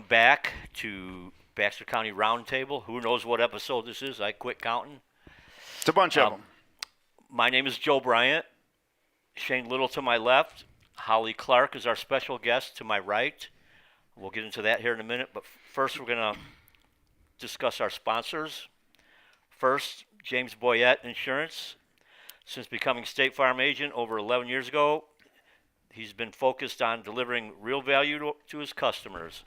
back to Baxter County Roundtable. Who knows what episode this is? I quit counting. It's a bunch of them. My name is Joe Bryant. Shane Little to my left. Holly Clark is our special guest to my right. We'll get into that here in a minute, but first we're going to discuss our sponsors. First, James Boyette Insurance. Since becoming State Farm agent over 11 years ago, he's been focused on delivering real value to his customers.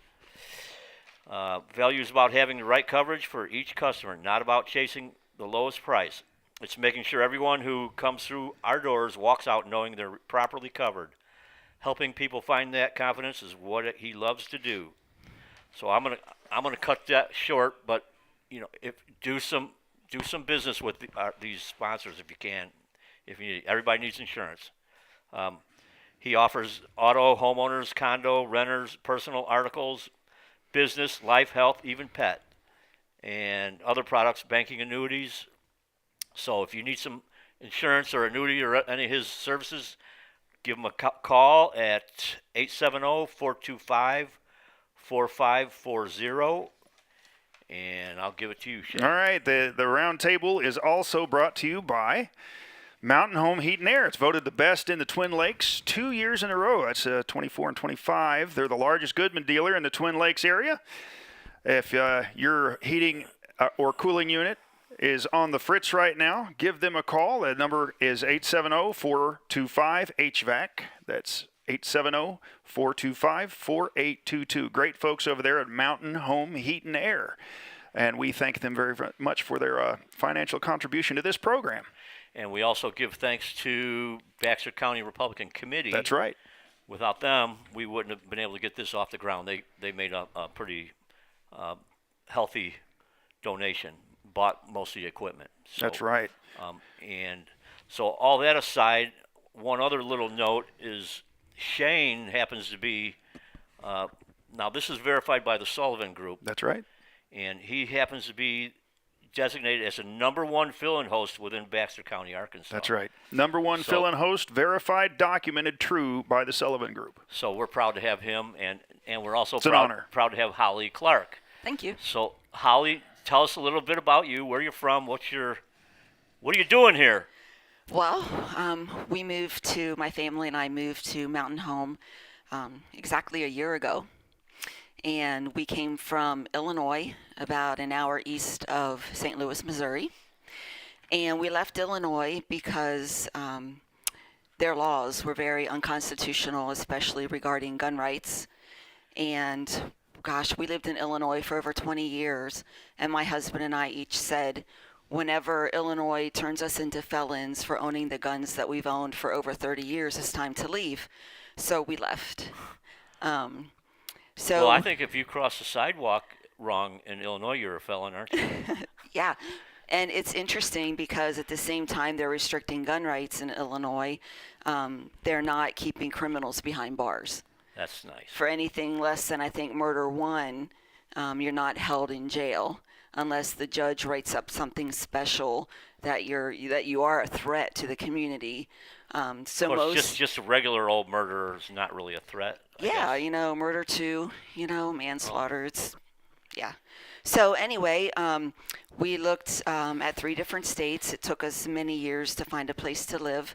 Value is about having the right coverage for each customer, not about chasing the lowest price. It's making sure everyone who comes through our doors walks out knowing they're properly covered. Helping people find that confidence is what he loves to do. So I'm gonna cut that short, but do some business with these sponsors if you can. If you need, everybody needs insurance. He offers auto, homeowners, condo, renters, personal articles, business, life, health, even pet, and other products, banking, annuities. So if you need some insurance or annuity or any of his services, give him a call at 870-425-4540, and I'll give it to you, Shane. All right, the round table is also brought to you by Mountain Home Heat and Air. It's voted the best in the Twin Lakes 2 years in a row. That's 24 and 25. They're the largest Goodman dealer in the Twin Lakes area. If your heating or cooling unit is on the fritz right now, give them a call. The number is 870-425-HVAC. That's 870-425-4822. Great folks over there at Mountain Home Heat and Air. And we thank them very much for their financial contribution to this program. And we also give thanks to Baxter County Republican Committee. That's right. Without them, we wouldn't have been able to get this off the ground. They made a pretty healthy donation. Bought most of the equipment. So, that's right. And so all that aside, one other little note is Shane happens to be, now this is verified by the Sullivan Group. That's right. And he happens to be designated as a #1 fill-in host within Baxter County, Arkansas. That's right. #1 fill-in host, verified, documented, true by the Sullivan Group. So we're proud to have him, and we're also an honor. proud to have Holly Clark. Thank you. So Holly, tell us a little bit about you, where you're from, what are you doing here? Well, my family and I moved to Mountain Home exactly a year ago. And we came from Illinois, about an hour east of St. Louis, Missouri. And we left Illinois because their laws were very unconstitutional, especially regarding gun rights. And gosh, we lived in Illinois for over 20 years, and my husband and I each said, whenever Illinois turns us into felons for owning the guns that we've owned for over 30 years, it's time to leave. So we left. Well, I think if you cross the sidewalk wrong in Illinois, you're a felon, aren't you? Yeah. And it's interesting because at the same time they're restricting gun rights in Illinois, they're not keeping criminals behind bars. That's nice. For anything less than, I think, murder one, you're not held in jail unless the judge writes up something special that you are a threat to the community. So of course, just a regular old murderer is not really a threat. I guess. Murder two, manslaughter. It's So anyway, we looked at 3 different states. It took us many years to find a place to live.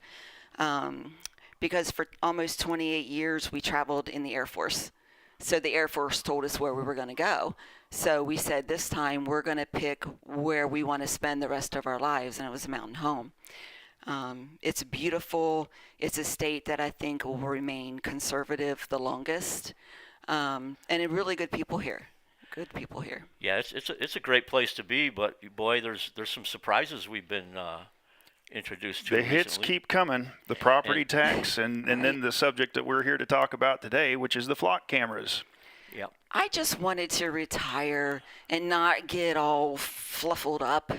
Because for almost 28 years we traveled in the Air Force. So the Air Force told us where we were going to go. So we said this time we're going to pick where we want to spend the rest of our lives, and it was Mountain Home. It's beautiful. It's a state that I think will remain conservative the longest, and really good people here. Good people here. Yeah, it's a great place to be, but boy, there's some surprises we've been introduced to. The hits recently. keep coming. The property tax, and then the subject that we're here to talk about today, which is the flock cameras. Yeah. I just wanted to retire and not get all fluffled up.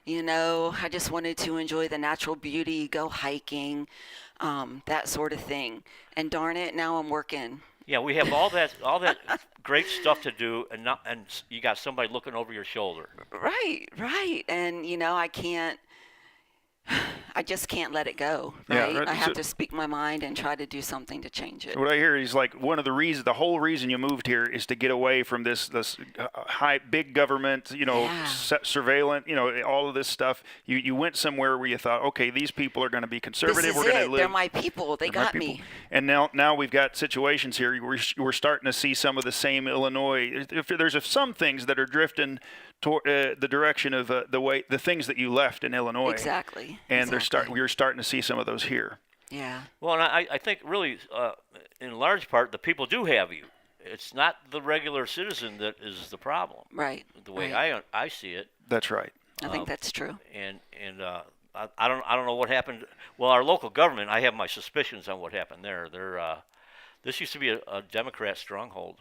I just wanted to enjoy the natural beauty, go hiking, that sort of thing. And darn it, now I'm working. Yeah, we have all that great stuff to do, and you got somebody looking over your shoulder. Right. And I can't I just can't let it go, Yeah, right? right. I have So- to speak my mind and try to do something to change it. What I hear is like one of the reasons, the whole reason you moved here is to get away from this high, big government, Yeah. surveillance, all of this stuff. You went somewhere where you thought, okay, these people are going to be This conservative. is We're going it. to live. They're my people. They They're my got people. me. And now we've got situations here. We're starting to see some of the same Illinois. If there's some things that are drifting toward the direction of the things that you left in Illinois. Exactly. And exactly. we're starting to see some of those here. Yeah. Well, and I think really, in large part, the people do have you. It's not the regular citizen that is the problem. Right. The way right. I see it, That's right. I think that's true. and I don't know what happened. Well, our local government, I have my suspicions on what happened there. This used to be a Democrat stronghold,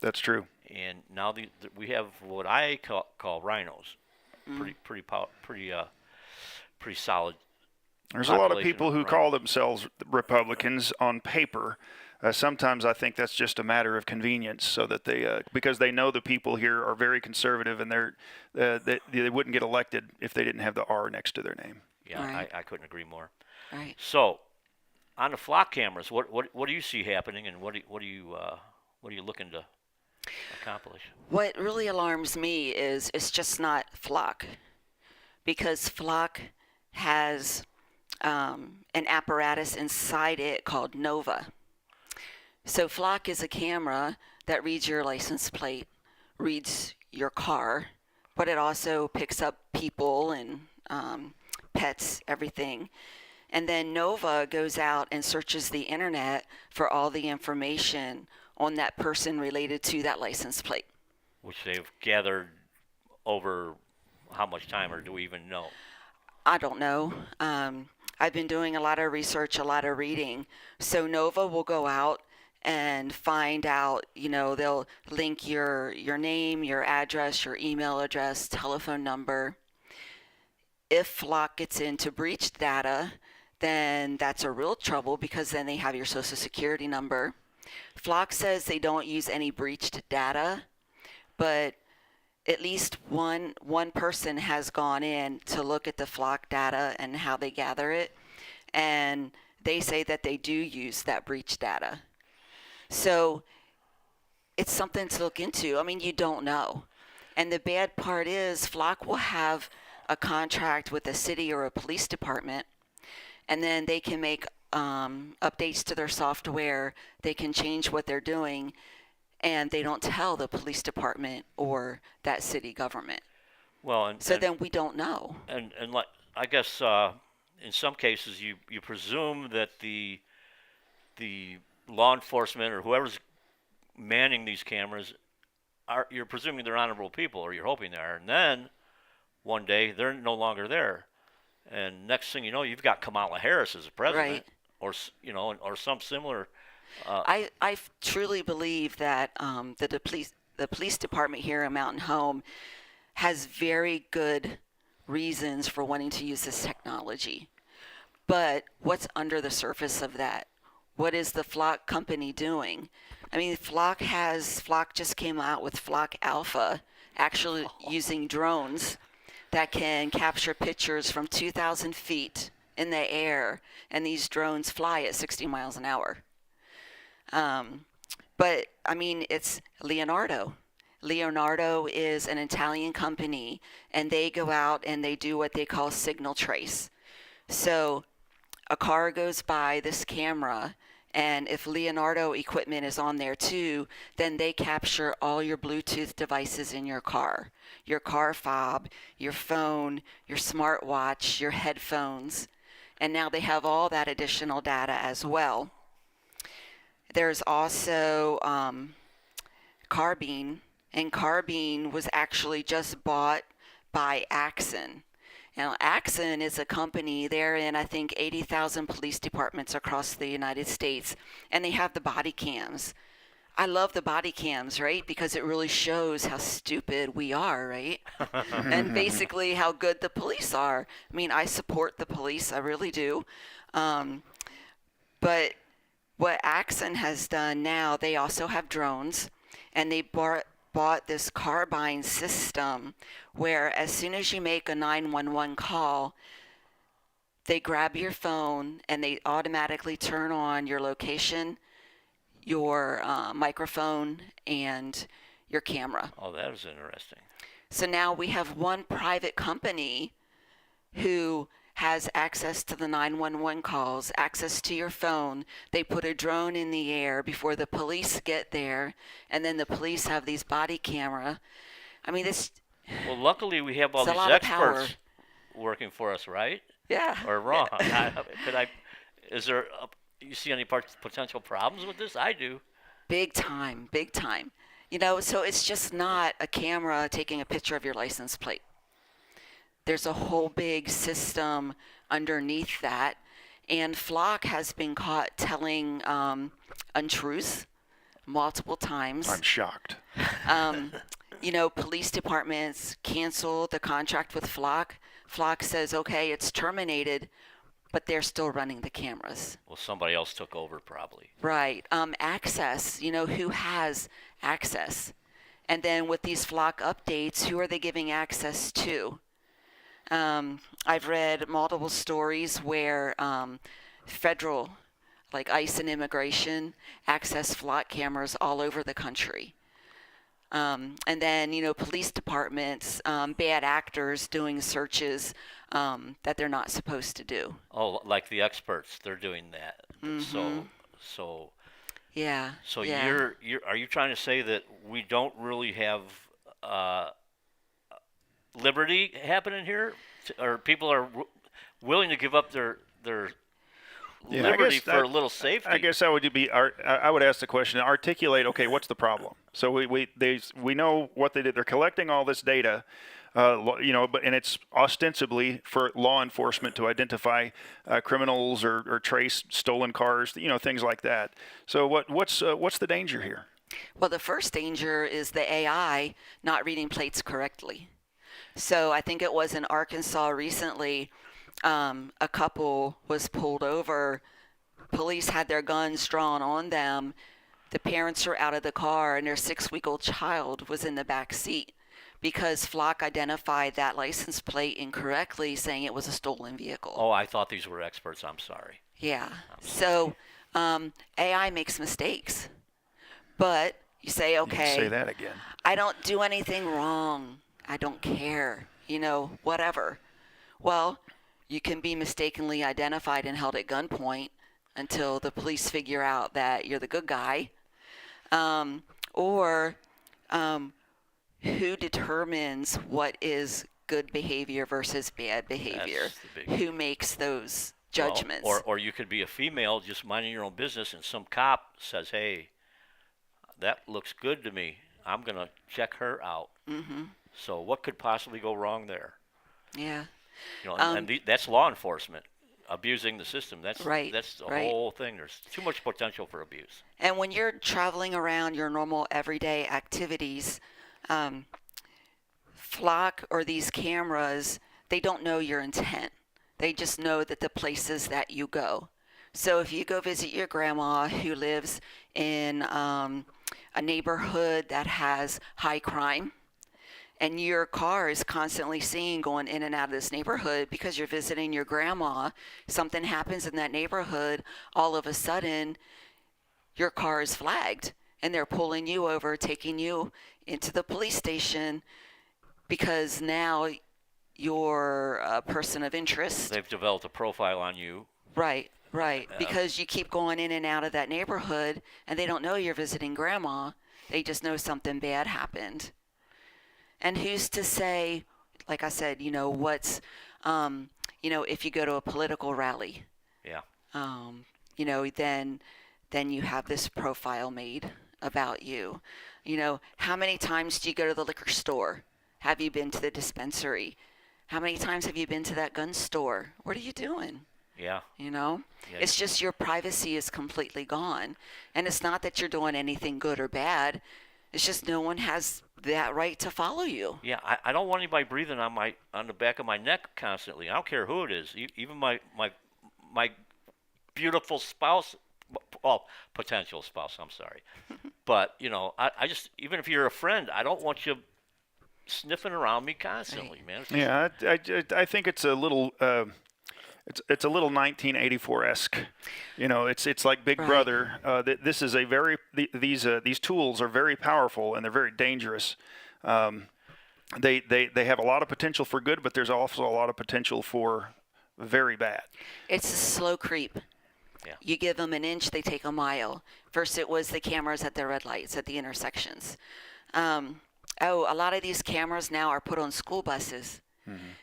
That's true. and now we have what I call rhinos, pretty solid. There's a lot of Population people of who rhinos. call themselves Republicans on paper. Sometimes I think that's just a matter of convenience, so that because they know the people here are very conservative, and they wouldn't get elected if they didn't have the R next to their name. Yeah, Right. I couldn't agree more. Right. So, on the flock cameras, what do you see happening, and what are you looking to accomplish? What really alarms me is it's just not flock, because flock has an apparatus inside it called Nova. So flock is a camera that reads your license plate, reads your car, but it also picks up people and pets, everything. And then Nova goes out and searches the internet for all the information on that person related to that license plate. Which they've gathered over how much time, or do we even know? I don't know. I've been doing a lot of research, a lot of reading. So Nova will go out and find out, they'll link your name, your address, your email address, telephone number. If Flock gets into breached data, then that's a real trouble, because then they have your social security number. Flock says they don't use any breached data, but at least one person has gone in to look at the flock data and how they gather it, and they say that they do use that breach data. So it's something to look into. I mean, you don't know. And the bad part is Flock will have a contract with a city or a police department, and then they can make updates to their software. They can change what they're doing, and they don't tell the police department or that city government. Well, So then we don't know. and like, I guess in some cases you presume that the law enforcement or whoever's manning these cameras you're presuming they're honorable people, or you're hoping they are, and then one day they're no longer there, and next thing you know, you've got Kamala Harris as a president, Right. or some similar. I truly believe that the police department here in Mountain Home has very good reasons for wanting to use this technology. But what's under the surface of that? What is the Flock company doing? I mean, Flock just came out with Flock Alpha, actually using drones that can capture pictures from 2,000 feet in the air, and these drones fly at 60 miles an hour. But I mean, it's Leonardo. Leonardo is an Italian company, and they go out and they do what they call signal trace. So a car goes by this camera, and if Leonardo equipment is on there too, then they capture all your Bluetooth devices in your car fob, your phone, your smartwatch, your headphones, and now they have all that additional data as well. There's also Carbine, and Carbine was actually just bought by Axon. Now, Axon is a company. They're in, I think, 80,000 police departments across the United States, and they have the body cams. I love the body cams, right? Because it really shows how stupid we are, right? And basically how good the police are. I mean, I support the police, I really do. But what Axon has done now, they also have drones, and they bought this Carbine system where as soon as you make a 911 call, They grab your phone and they automatically turn on your location, your microphone, and your camera. Oh, that is interesting. So now we have one private company who has access to the 911 calls, access to your phone. They put a drone in the air before the police get there, and then the police have these body camera. I mean, this. Well, luckily we have all It's a these lot of power. experts working for us, right? Yeah. Or wrong? Is there? You see any potential problems with this? I do. Big time, big time. You know, so it's just not a camera taking a picture of your license plate. There's a whole big system underneath that. And Flock has been caught telling untruths multiple times. I'm shocked. You know, police departments cancel the contract with Flock. Flock says, okay, it's terminated, but they're still running the cameras. Well, somebody else took over probably. Right. Access, you know, who has access? And then with these Flock updates, who are they giving access to? I've read multiple stories where federal, like ICE and immigration, access Flock cameras all over the country. And then, you know, police departments, bad actors doing searches that they're not supposed to do. Oh, like the experts, they're doing that. So Yeah. yeah. you're are you trying to say that we don't really have liberty happening here, or people are willing to give up their Yeah, I liberty guess for a little safety? I guess I would ask the question, articulate, okay, what's the problem? So we know what they did. They're collecting all this data, you know, and it's ostensibly for law enforcement to identify criminals or trace stolen cars, you know, things like that. So what's the danger here? Well, the first danger is the AI not reading plates correctly. So I think it was in Arkansas recently, a couple was pulled over. Police had their guns drawn on them. The parents were out of the car, and their 6-week-old child was in the back seat because Flock identified that license plate incorrectly, saying it was a stolen vehicle. Oh, I thought these were experts. I'm sorry. Yeah. So AI makes mistakes. But you say, You can okay, say that again. I don't do anything wrong. I don't care. You know, whatever. Well, you can be mistakenly identified and held at gunpoint until the police figure out that you're the good guy. Or who determines what is good behavior versus bad behavior? That's the big- Who makes those judgments? Well, or you could be a female just minding your own business, and some cop says, "Hey, that looks good to me. I'm gonna check her out." Mm-hmm. So what could possibly go wrong there? Yeah. You know, and that's law enforcement abusing the system. That's Right, That's the right. whole thing. There's too much potential for abuse. And when you're traveling around your normal everyday activities, Flock or these cameras, they don't know your intent. They just know that the places that you go. So if you go visit your grandma who lives in a neighborhood that has high crime, and your car is constantly seen going in and out of this neighborhood because you're visiting your grandma, something happens in that neighborhood, all of a sudden your car is flagged and they're pulling you over, taking you into the police station because now you're a person of interest. They've developed a profile on you. Right. Because you keep going in and out of that neighborhood and they don't know you're visiting grandma. They just know something bad happened. And who's to say, like I said, you know, what's, you know, if you go to a political rally, Yeah. you know, then you have this profile made about you. You know, how many times do you go to the liquor store? Have you been to the dispensary? How many times have you been to that gun store? What are you doing? Yeah. You know, Yeah. it's just your privacy is completely gone. And it's not that you're doing anything good or bad. It's just no one has that right to follow you. Yeah. I don't want anybody breathing on the back of my neck constantly. I don't care who it is. Even my beautiful spouse, well, potential spouse. I'm sorry, but you know, I just, even if you're a friend, I don't want you sniffing around me constantly, Right. man. Yeah, I think it's a little it's a little 1984-esque. It's like Big Right. Brother. This is a very these tools are very powerful and they're very dangerous. They have a lot of potential for good, but there's also a lot of potential for very bad. It's a slow creep. Yeah. You give them an inch, they take a mile. First, it was the cameras at the red lights at the intersections. A lot of these cameras now are put on school buses.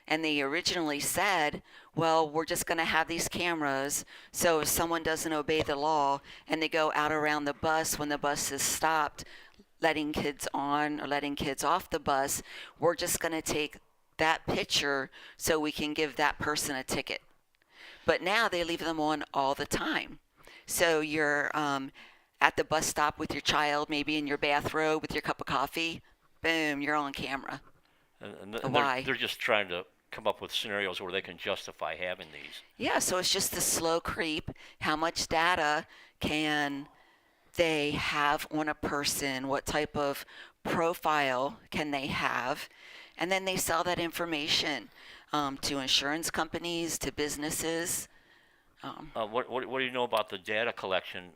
And they originally said, well, we're just going to have these cameras, so if someone doesn't obey the law and they go out around the bus when the bus is stopped, letting kids on or letting kids off the bus, we're just going to take that picture so we can give that person a ticket. But now they leave them on all the time. So you're at the bus stop with your child, maybe in your bathrobe with your cup of coffee, boom, you're on camera. And Why? they're just trying to come up with scenarios where they can justify having these. Yeah, so it's just the slow creep. How much data can they have on a person? What type of profile can they have? And then they sell that information to insurance companies, to businesses. What do you know about the data collection?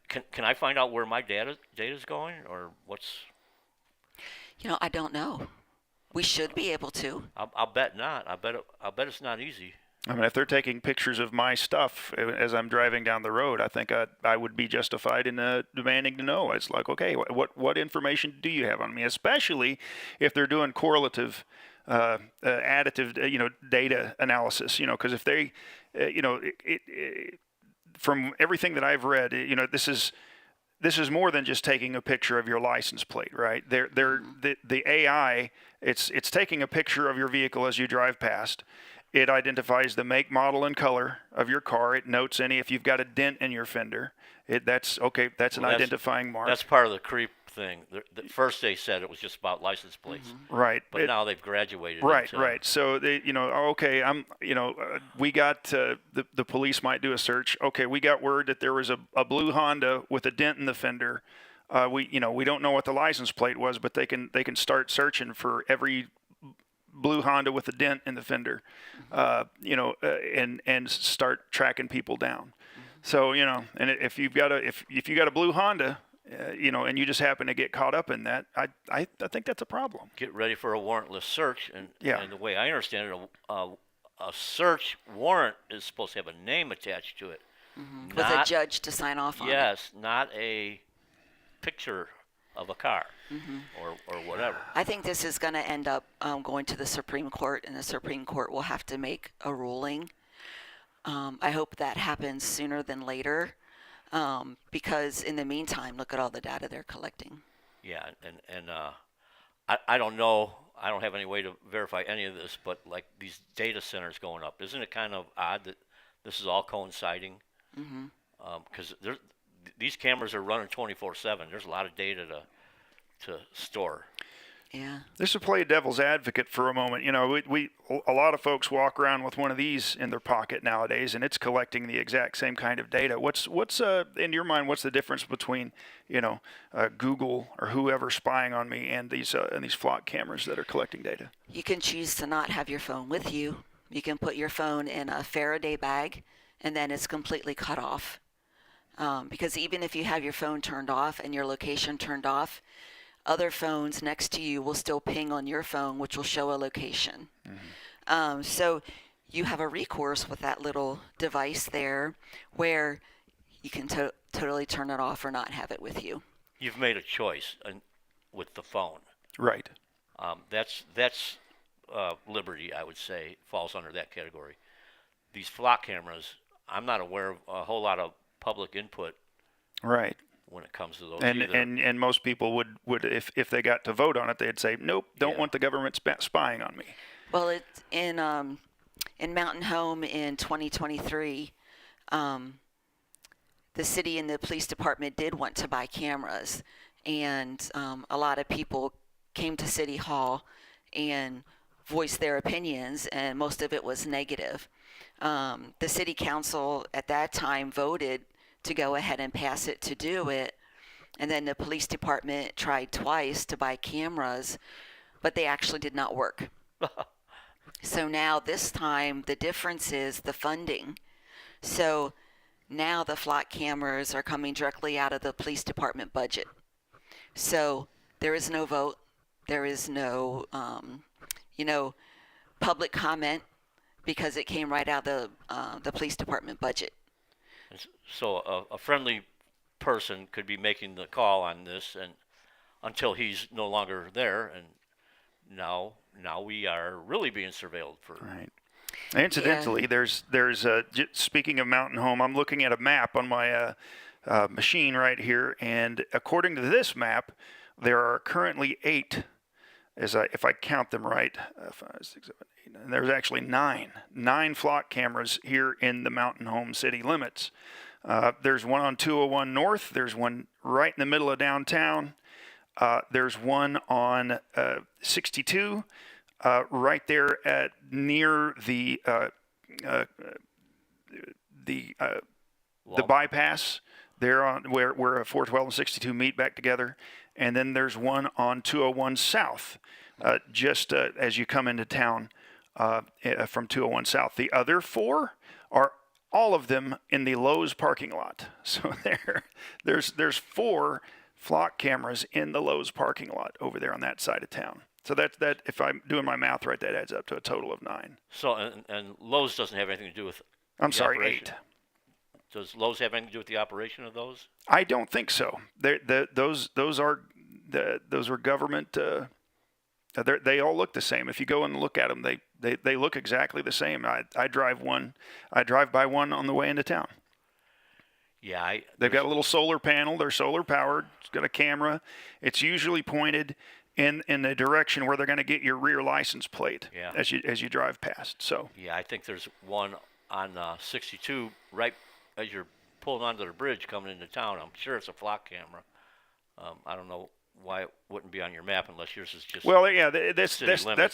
Can I find out where my data is going, or what's? I don't know. We should be able to. I'll bet not. I'll bet it's not easy. I mean, if they're taking pictures of my stuff as I'm driving down the road, I think I would be justified in demanding to know. It's like, okay, what information do you have on me? Especially if they're doing correlative, additive, data analysis. Because if they, from everything that I've read, this is more than just taking a picture of your license plate, right? The AI, it's taking a picture of your vehicle as you drive past. It identifies the make, model, and color of your car. It notes if you've got a dent in your fender. That's an identifying mark. That's part of the creep thing. First they said it was just about license plates, right? But now they've graduated. Right, into, right. So they, okay, we got the police might do a search. Okay, we got word that there was a blue Honda with a dent in the fender. We don't know what the license plate was, but they can start searching for every blue Honda with a dent in the fender, and start tracking people down. So and if you got a blue Honda, and you just happen to get caught up in that, I think that's a problem. Get ready for a warrantless search, and Yeah. the way I understand it, a search warrant is supposed to have a name attached to it. With a judge to sign off on it. Yes, not a picture of a car or whatever. I think this is going to end up going to the Supreme Court, and the Supreme Court will have to make a ruling. I hope that happens sooner than later, because in the meantime, look at all the data they're collecting. Yeah, and I don't know. I don't have any way to verify any of this, but like these data centers going up, isn't it kind of odd that this is all coinciding? Because these cameras are running 24/7. There's a lot of data to store. Yeah. Just to play devil's advocate for a moment, a lot of folks walk around with one of these in their pocket nowadays, and it's collecting the exact same kind of data. What's in your mind? What's the difference between Google or whoever spying on me and these flock cameras that are collecting data? You can choose to not have your phone with you. You can put your phone in a Faraday bag, and then it's completely cut off. Because even if you have your phone turned off and your location turned off, other phones next to you will still ping on your phone, which will show a location. So you have a recourse with that little device there where you can totally turn it off or not have it with you. You've made a choice with the phone. Right. That's liberty, I would say, falls under that category. These flock cameras, I'm not aware of a whole lot of public input. Right. When it comes to those, and most people would if they got to vote on it, they'd say nope, don't want the government spying on me. Well, it's in Mountain Home in 2023, the city and the police department did want to buy cameras, and a lot of people came to City Hall and voiced their opinions, and most of it was negative. The city council at that time voted to go ahead and pass it to do it. And then the police department tried twice to buy cameras, but they actually did not work. So now this time the difference is the funding. So now the flock cameras are coming directly out of the police department budget. So there is no vote. There is no, you know, public comment because it came right out of the police department budget. So a friendly person could be making the call on this, and until he's no longer there, and now we are really being surveilled for. Right. Incidentally, there's speaking of Mountain Home, I'm looking at a map on my machine right here, and according to this map, there are currently 8, if I count them right, 5, 6, 7, 8, 9. There's actually 9 flock cameras here in the Mountain Home city limits. There's one on 201 North. There's one right in the middle of downtown. There's one on 62. Right there at near the bypass there on where 412 and 62 meet back together, and then there's one on 201 South, just as you come into town from 201 South. The other 4 are all of them in the Lowe's parking lot. So there's 4 flock cameras in the Lowe's parking lot over there on that side of town. So that if I'm doing my math right, that adds up to a total of 9. So and Lowe's doesn't have anything to do with. I'm sorry, operation. 8. Does Lowe's have anything to do with the operation of those? I don't think so. Those are government. They all look the same. If you go and look at them, they look exactly the same. I drive by one on the way into town. Yeah, They've got a little solar panel. They're solar powered. It's got a camera. It's usually pointed in the direction where they're going to get your rear license plate as you drive past. So yeah, I think there's one on 62 right as you're pulling onto the bridge coming into town. I'm sure it's a flock camera. I don't know why it wouldn't be on your map unless yours is just. Well, yeah, that's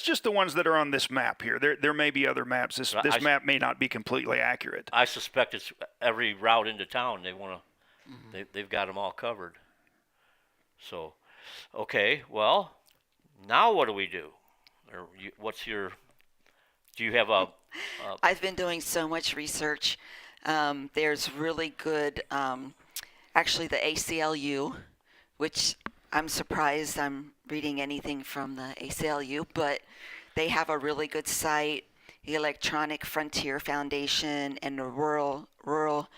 just the ones that are on this map here. There may be other maps. This map may not be completely accurate. I suspect it's every route into town. They want to. They've got them all covered. So, okay, well, now what do we do? Or what's your? Do you have a? I've been doing so much research. There's really good, actually the ACLU, which I'm surprised I'm reading anything from the ACLU, but they have a really good site, the Electronic Frontier Foundation and the Rural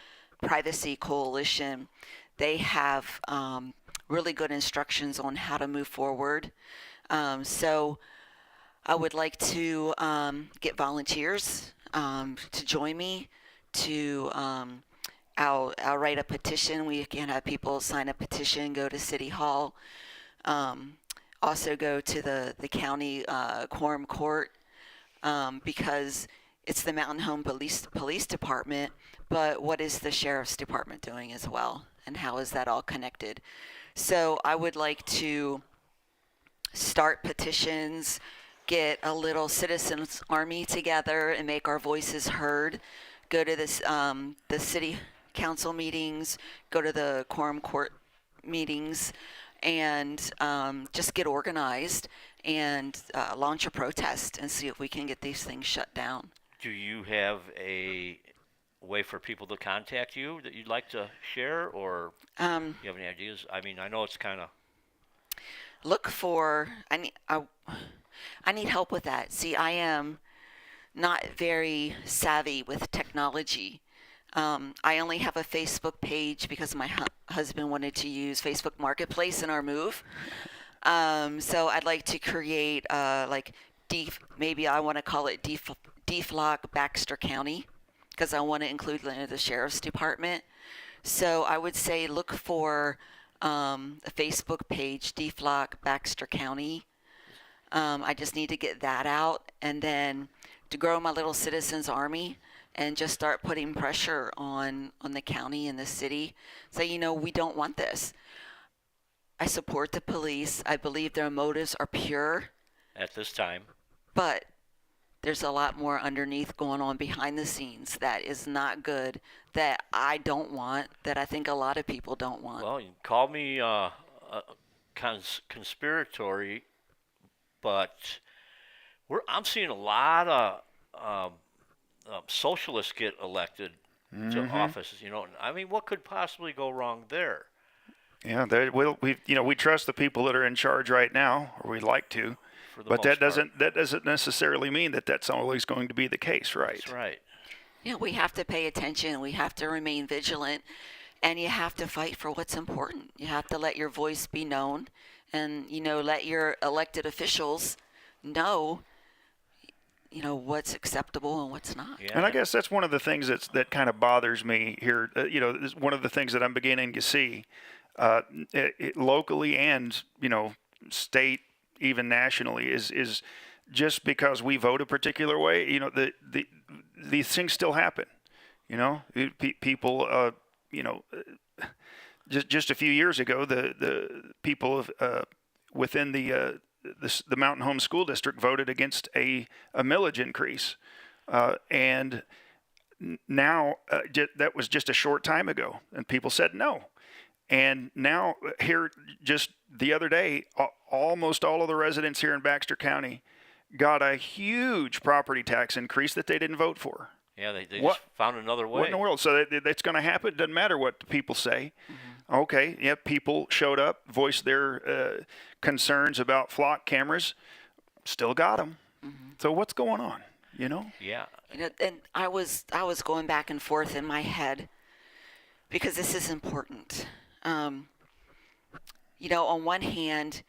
Privacy Coalition. They have really good instructions on how to move forward. So I would like to get volunteers to join me. I'll write a petition. We can have people sign a petition, go to City Hall, also go to the county quorum court, because it's the Mountain Home Police Department, but what is the Sheriff's Department doing as well, and how is that all connected? So I would like to start petitions, get a little citizens army together and make our voices heard, go to this the city council meetings, go to the quorum court meetings, and just get organized and launch a protest and see if we can get these things shut down. Do you have a way for people to contact you that you'd like to share, or do you have any ideas? I mean, I know it's kind of. Look for. I need help with that. See, I am not very savvy with technology. I only have a Facebook page because my husband wanted to use Facebook Marketplace in our move. So I'd like to create maybe I want to call it DFLOC Baxter County, because I want to include the Sheriff's Department. So I would say look for a Facebook page, DFLOC Baxter County. I just need to get that out, and then to grow my little citizens army and just start putting pressure on the county and the city. Say, we don't want this. I support the police. I believe their motives are pure. At this time. But there's a lot more underneath going on behind the scenes that is not good, that I don't want, that I think a lot of people don't want. Well, you call me conspiratory, but I'm seeing a lot of socialists get elected to offices. I mean, what could possibly go wrong there? Yeah, we trust the people that are in charge right now, or we'd like to, For the but most part. that doesn't necessarily mean that that's always going to be the case, right? That's right. We have to pay attention. We have to remain vigilant, and you have to fight for what's important. You have to let your voice be known, and let your elected officials know, what's acceptable and what's not. Yeah. And I guess that's one of the things that kind of bothers me here. Is one of the things that I'm beginning to see locally and state, even nationally, is just because we vote a particular way. These things still happen. People. Just a few years ago, the people within the Mountain Home School District voted against a millage increase, and now that was just a short time ago, and people said no. And now here, just the other day, almost all of the residents here in Baxter County got a huge property tax increase that they didn't vote for. Yeah, they just found another way. What in the world? So that's going to happen. It doesn't matter what the people say. Mm-hmm. Okay, yeah, people showed up, voiced their concerns about flock cameras, still got them. Mm-hmm. So what's going on? Yeah. And I was going back and forth in my head because this is important. On one hand,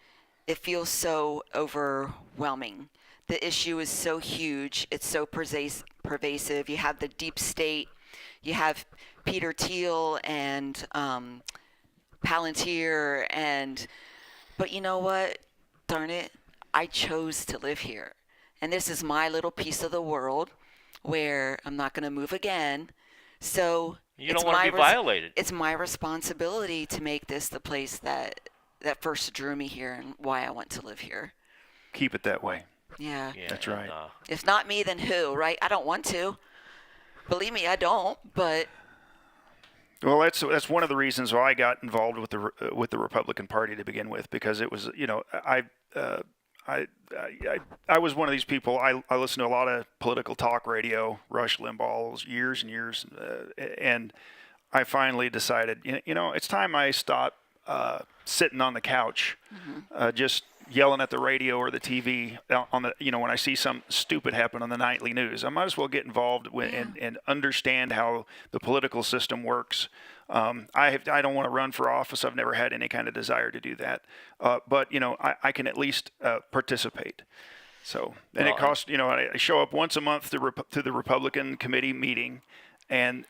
it feels so overwhelming. The issue is so huge. It's so pervasive. You have the deep state. You have Peter Thiel and Palantir. But you know what? Darn it. I chose to live here. And this is my little piece of the world where I'm not going to move again. So you don't want to be violated. It's my responsibility to make this the place that first drew me here and why I want to live here. Keep it that way. Yeah. That's right. If not me, then who, right? I don't want to. Believe me, I don't, but... Well, that's one of the reasons why I got involved with the Republican Party to begin with, because it was, I was one of these people. I listened to a lot of political talk radio, Rush Limbaugh, years and years, and I finally decided, it's time I stop sitting on the couch, just yelling at the radio or the TV on the, when I see some stupid happen on the nightly news. I might as well get involved and understand how the political system works. I don't want to run for office. I've never had any kind of desire to do that. But I can at least participate. So, and it costs, I show up once a month to the Republican committee meeting, and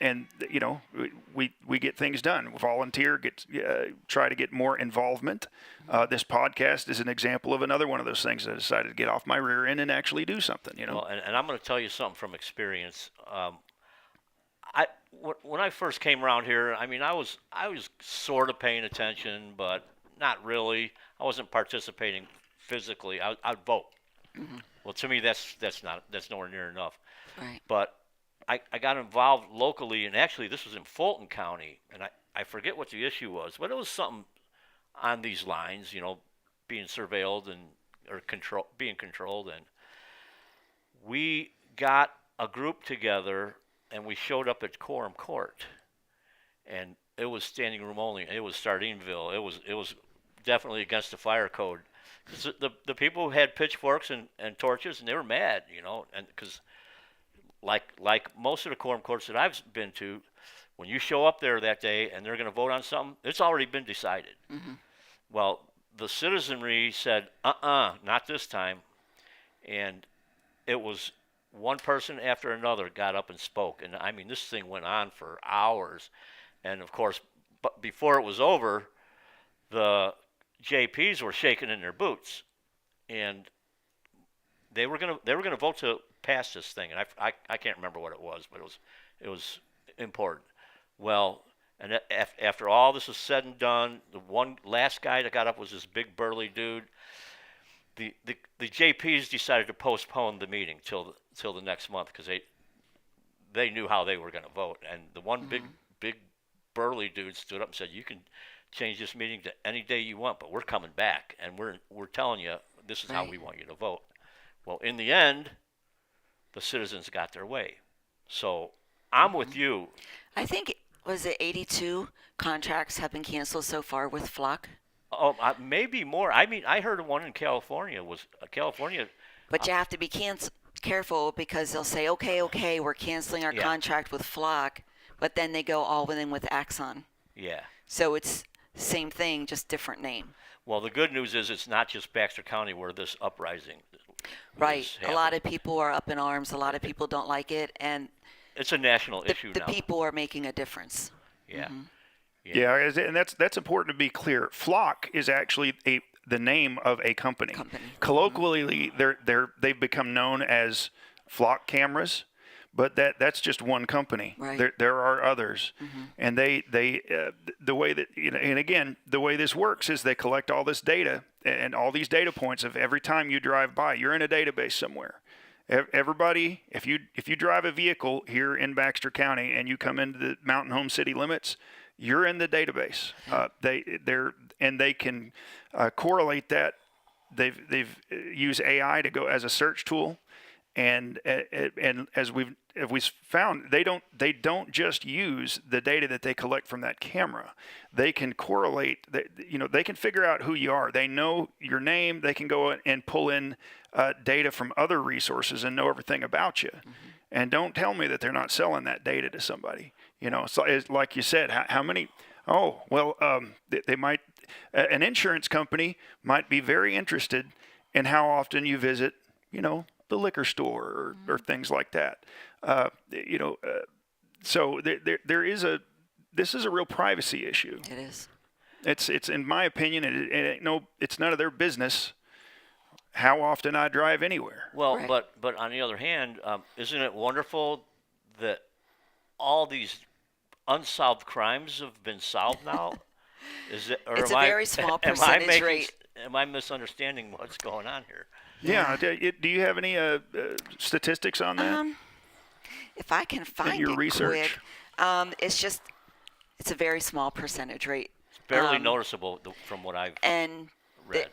we get things done. We volunteer, try to get more involvement. This podcast is an example of another one of those things. I decided to get off my rear end and actually do something. Well, and I'm going to tell you something from experience. When I first came around here, I mean, I was sort of paying attention, but not really. I wasn't participating physically. I'd vote. Mm-hmm. Well, to me, that's nowhere near enough. Right. But I got involved locally, and actually this was in Fulton County, and I forget what the issue was, but it was something on these lines, being surveilled or being controlled, and we got a group together, and we showed up at Quorum Court, and it was standing room only. It was Sardineville. It was definitely against the fire code. 'Cause the people had pitchforks and torches, and they were mad, and because like most of the quorum courts that I've been to, when you show up there that day and they're going to vote on something, it's already been decided. Mm-hmm. Well, the citizenry said, not this time. And it was one person after another got up and spoke. And, I mean, this thing went on for hours. And, of course, but before it was over, the JPs were shaking in their boots. And they were gonna vote to pass this thing, and I can't remember what it was, but it was important. Well, and after all this was said and done, the one last guy that got up was this big burly dude. The JPs decided to postpone the meeting till the next month because they knew how they were going to vote, and the one big burly dude stood up and said, "You can change this meeting to any day you want, but we're coming back, and we're telling you this is how we want you to vote." Well, in the end, the citizens got their way. So I'm with you. I think, was it 82 contracts have been canceled so far with Flock? Oh, maybe more. I mean, I heard one in California was California. But you have to be careful because they'll say, okay, we're canceling our Yeah. contract with Flock, but then they go all in with Axon. Yeah. So it's same thing, just different name. Well, the good news is it's not just Baxter County where this uprising. Right. is A lot happening. of people are up in arms. A lot of people don't like it, and It's a national issue the now. people are making a difference. Yeah. Yeah, and that's important to be clear. Flock is actually the name of a company. Colloquially, they've become known as Flock cameras, but that's just one company. Right. There are others, and they the way that and again the way this works is they collect all this data and all these data points of every time you drive by, you're in a database somewhere. Everybody, if you drive a vehicle here in Baxter County and you come into the Mountain Home city limits, you're in the database. They can correlate that. They've used AI to go as a search tool, and as we've found, they don't just use the data that they collect from that camera. They can correlate. They can figure out who you are. They know your name. They can go and pull in data from other resources and know everything about you. And don't tell me that they're not selling that data to somebody. So it's like you said, how many? Oh, well, they might. An insurance company might be very interested in how often you visit, the liquor store or things like that. So there is this is a real privacy issue. It is. It's in my opinion, it's none of their business how often I drive anywhere. Well, Right. but on the other hand, isn't it wonderful that all these unsolved crimes have been solved now? Is it? Or It's am a I- very small am I percentage making- rate. Am I misunderstanding what's going on here? Yeah. Do you have any statistics on that? If I can find your it research? quick, it's a very small percentage rate. It's barely noticeable from what I've And read.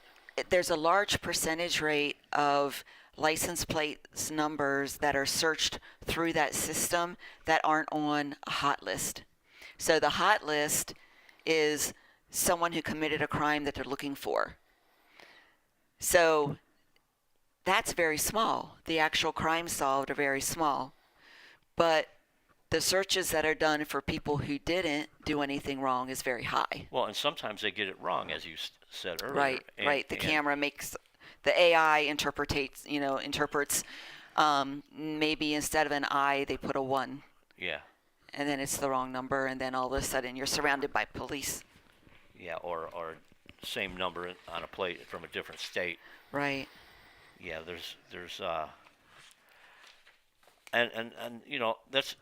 there's a large percentage rate of license plates numbers that are searched through that system that aren't on a hot list. So the hot list is someone who committed a crime that they're looking for. So that's very small. The actual crimes solved are very small. But the searches that are done for people who didn't do anything wrong is very high. Well, and sometimes they get it wrong, as you said earlier. Right, And- right. The and- camera the AI interprets, maybe instead of an I, they put a 1. Yeah, And then it's the wrong number, and then all of a sudden you're surrounded by police. yeah, or same number on a plate from a different state. Right. Yeah, there's and that's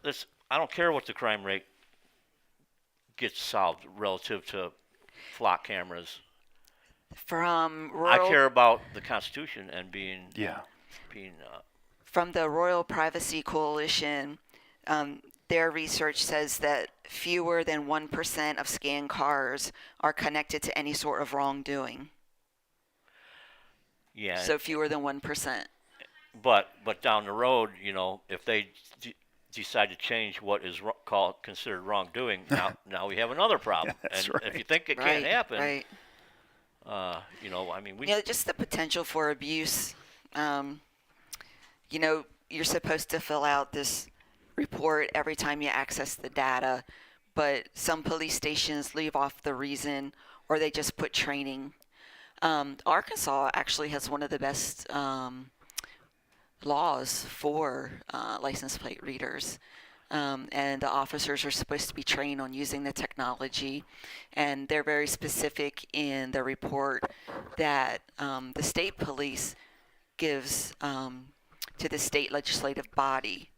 I don't care what the crime rate gets solved relative to flock cameras. From I care about the Constitution and being from the Royal Privacy Coalition, their research says that fewer than 1% of scanned cars are connected to any sort of wrongdoing. yeah. So fewer than 1%. But down the road, if they decide to change what is considered wrongdoing, now we have another problem. That's and right. if you think it Right, can't happen, right. I mean, we Just the potential for abuse. You're supposed to fill out this report every time you access the data, but some police stations leave off the reason, or they just put training. Arkansas actually has one of the best laws for license plate readers. And the officers are supposed to be trained on using the technology. And they're very specific in the report that the state police gives to the state legislative body.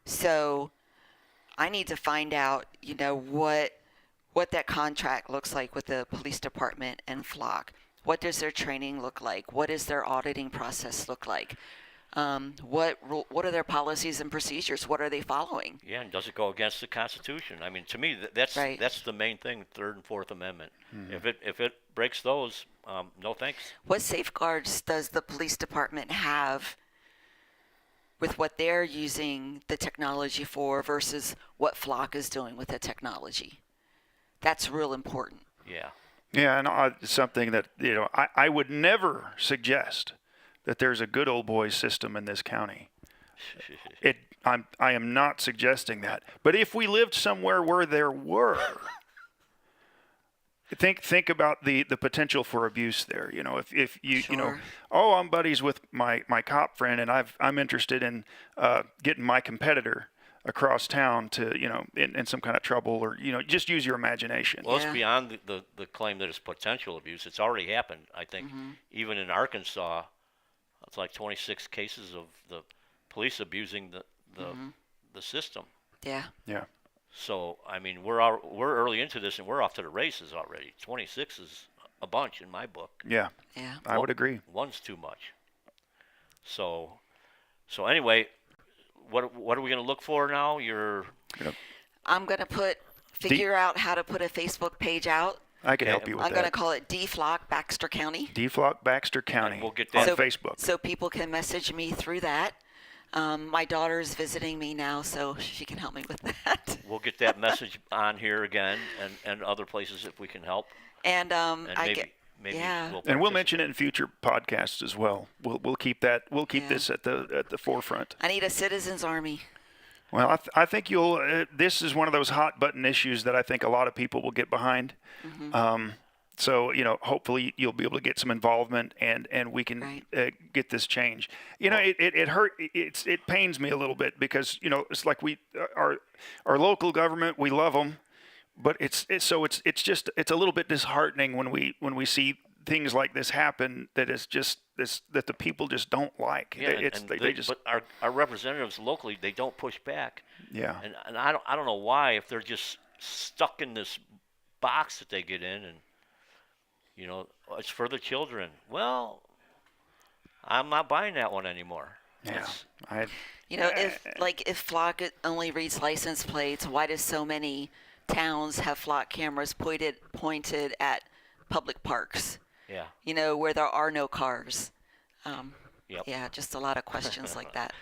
So I need to find out, what that contract looks like with the police department and Flock. What does their training look like? What does their auditing process look like? What are their policies and procedures? What are they following? Yeah, and does it go against the Constitution? I mean, to me, that's Right. that's the main thing. Third and Fourth Amendment. If it breaks those, no thanks. What safeguards does the police department have with what they're using the technology for versus what Flock is doing with the technology. That's real important. Yeah. Yeah, and something that, I would never suggest that there's a good old boys system in this county. I am not suggesting that. But if we lived somewhere where there were, think about the potential for abuse there. If you Sure. I'm buddies with my cop friend, and I'm interested in getting my competitor across town to in some kind of trouble, or just use your imagination. Well, Yeah. it's beyond the claim that it's potential abuse. It's already happened. I think even in Arkansas, it's like 26 cases of the police abusing the system. Yeah. Yeah. So I mean, we're early into this, and we're off to the races already. 26 is a bunch in my book. Yeah. Yeah. I would agree. One's too much. So anyway, what are we going to look for now? I'm going to figure out how to put a Facebook page out. I can Okay, help you with I'm going to that. call it DFlock Baxter County. DFlock Baxter County. And we'll get on that- Facebook. So people can message me through that. My daughter's visiting me now, so she can help me with that. We'll get that message on here again, and other places if we can help. And And maybe yeah. yeah. And we'll mention it in future podcasts as well. We'll keep that. We'll keep Yeah. this at the forefront. I need a citizens army. Well, I think you'll. This is one of those hot button issues that I think a lot of people will get behind. So hopefully you'll be able to get some involvement, and we can get this change. It pains me a little bit because it's like our local government, we love them, but it's a little bit disheartening when we see things like this happen, that it's just that the people just don't like. Yeah, They just but our representatives locally, they don't push back. yeah. And I don't know why, if they're just stuck in this box that they get in, and it's for the children. Well, I'm not buying that one anymore. Yeah, If Flock only reads license plates, why does so many towns have Flock cameras pointed at public parks? Yeah. Where there are no cars. Yep. Yeah, just a lot of questions like that.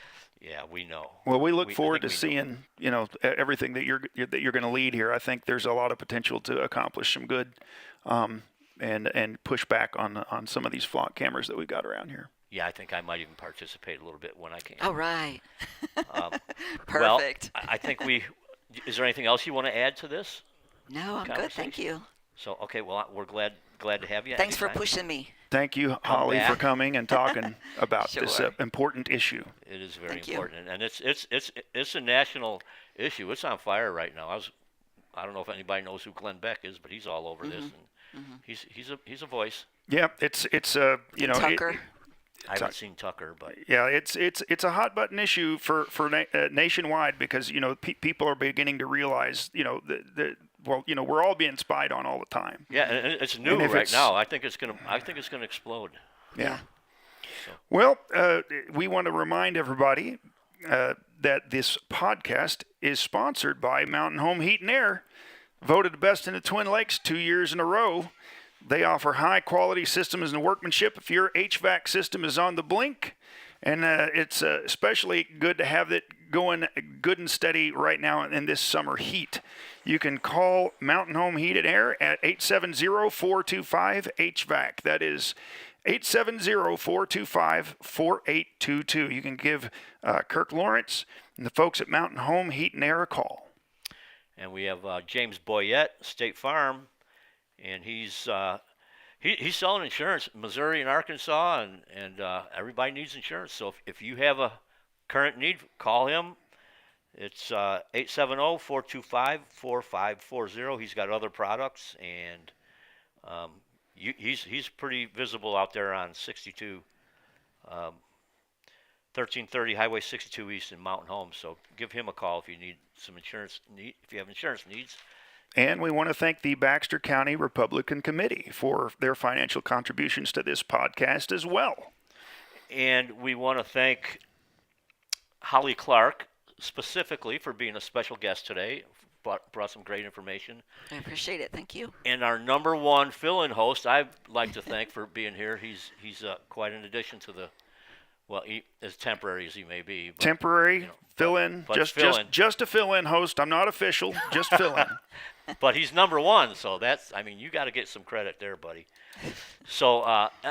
Yeah, we know. Well, we look I forward to think we know. seeing everything that you're going to lead here. I think there's a lot of potential to accomplish some good, and push back on some of these flock cameras that we've got around here. Yeah, I think I might even participate a little bit when I can. All right. Well, Perfect. I think is there anything else you want to add to this? No, I'm good. Thank you. So, okay, well, we're glad to have you. Thanks for anytime. pushing me. Thank you, Holly, for back. coming and talking about this Sure. important issue. It is very Thank you. important, and it's a national issue. It's on fire right now. I don't know if anybody knows who Glenn Beck is, but he's all over this, and he's a voice. Yeah, it's Tucker. I haven't seen Tucker, but Yeah, it's a hot button issue for nationwide, because people are beginning to realize we're all being spied on all the time. yeah, and it's new And if right it's- now. I think it's gonna explode. Yeah. Well, we want to remind everybody that this podcast is sponsored by Mountain Home Heat and Air, voted the best in the Twin Lakes 2 years in a row. They offer high-quality systems and workmanship if your HVAC system is on the blink. And it's especially good to have it going good and steady right now in this summer heat. You can call Mountain Home Heat and Air at 870-425-HVAC. That is 870-425-4822. You can give Kirk Lawrence and the folks at Mountain Home Heat and Air a call. And we have James Boyette, State Farm, and he's selling insurance in Missouri and Arkansas, and everybody needs insurance. So if you have a current need, call him. It's 870-425-4540. He's got other products, and he's pretty visible out there on 62, 1330 Highway 62 East in Mountain Home. So give him a call if you need some insurance. If you have insurance needs. And we want to thank the Baxter County Republican Committee for their financial contributions to this podcast as well. And we want to thank Holly Clark specifically for being a special guest today. Brought some great information. I appreciate it. Thank you. And our number one fill-in host, I'd like to thank for being here. He's quite an addition to Well, as temporary as he may be. But, Temporary, fill in, but just fill in. just a fill in host. I'm not official, just fill in. But he's number one, so you got to get some credit there, buddy. So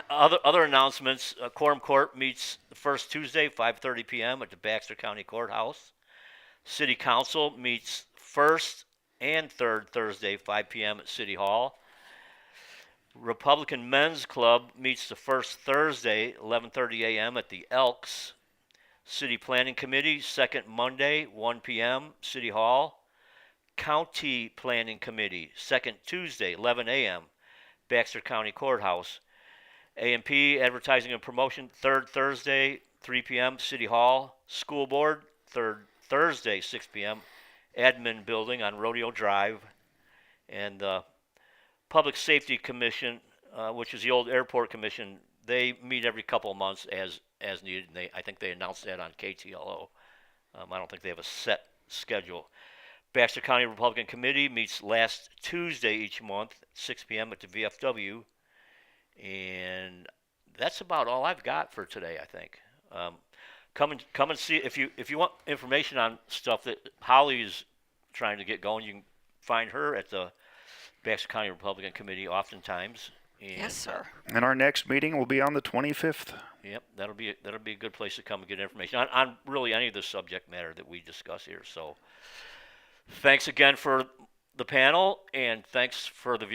other announcements, Quorum Court meets the first Tuesday, 5:30 p.m. at the Baxter County Courthouse. City Council meets first and third Thursday, 5 p.m. at City Hall. Republican Men's Club meets the first Thursday, 11:30 a.m. at the Elks. City Planning Committee, second Monday, 1 p.m., City Hall. County Planning Committee, second Tuesday, 11 a.m., Baxter County Courthouse. A&P, Advertising and Promotion, third Thursday, 3 p.m., City Hall. School Board, third Thursday, 6 p.m., Admin Building on Rodeo Drive. And Public Safety Commission, which is the old Airport Commission, they meet every couple of months as needed. And I think they announced that on KTLO. I don't think they have a set schedule. Baxter County Republican Committee meets last Tuesday each month, 6 p.m. at the VFW. And that's about all I've got for today, I think. Come and see if you want information on stuff that Holly is trying to get going. You can find her at the Baxter County Republican Committee oftentimes. And, Yes, sir. And our next meeting will be on the 25th. Yep, that'll be a good place to come and get information on really any of the subject matter that we discuss here. So, thanks again for the panel, and thanks for the